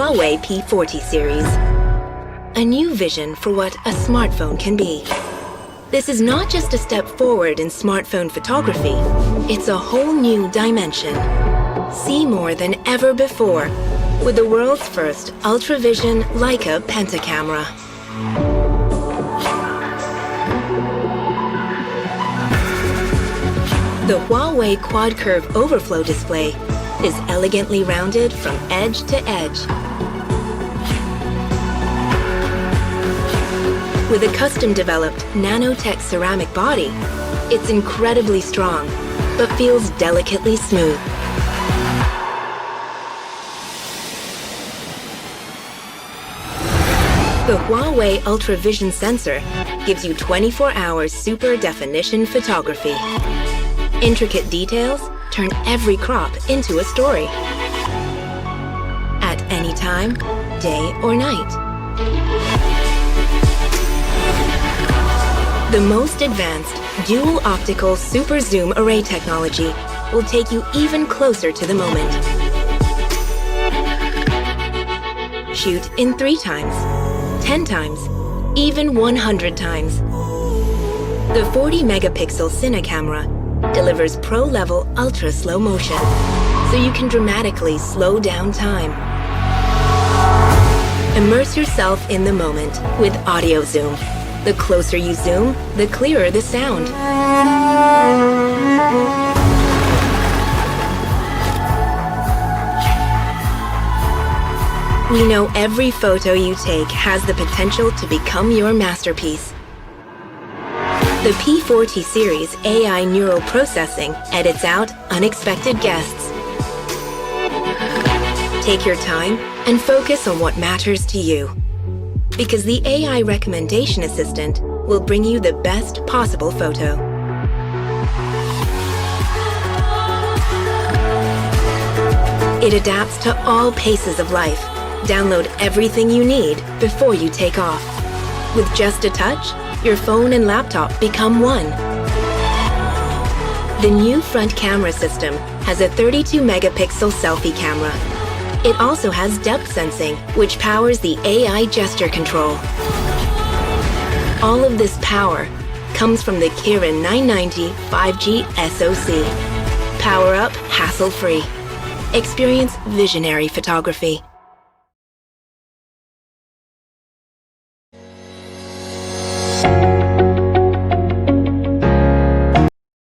Huawei P40 series. A new vision for what a smartphone can be. This is not just a step forward in smartphone photography, it's a whole new dimension. See more than ever before with the world's first ultra-vision Leica pentacamera. The Huawei quad-curve overflow display is elegantly rounded from edge to edge. With a custom-developed nanotech ceramic body, it's incredibly strong, but feels delicately smooth. The Huawei Ultra Vision sensor gives you 24-hour super definition photography. Intricate details turn every crop into a story. At any time, day or night. The most advanced dual optical super zoom array technology will take you even closer to the moment. Shoot in 3 times, 10 times, even 100 times. The 40-megapixel Cine camera delivers pro-level ultra slow motion, so you can dramatically slow down time. Immerse yourself in the moment with audio zoom. The closer you zoom, the clearer the sound. We know every photo you take has the potential to become your masterpiece. The P40 series AI neural processing edits out unexpected guests. Take your time and focus on what matters to you. Because the AI recommendation assistant will bring you the best possible photo. It adapts to all paces of life. Download everything you need before you take off. With just a touch, your phone and laptop become one. The new front camera system has a 32-megapixel selfie camera. It also has depth sensing, which powers the AI gesture control. All of this power comes from the Kirin 990 5G SoC. Power up hassle-free. Experience visionary photography.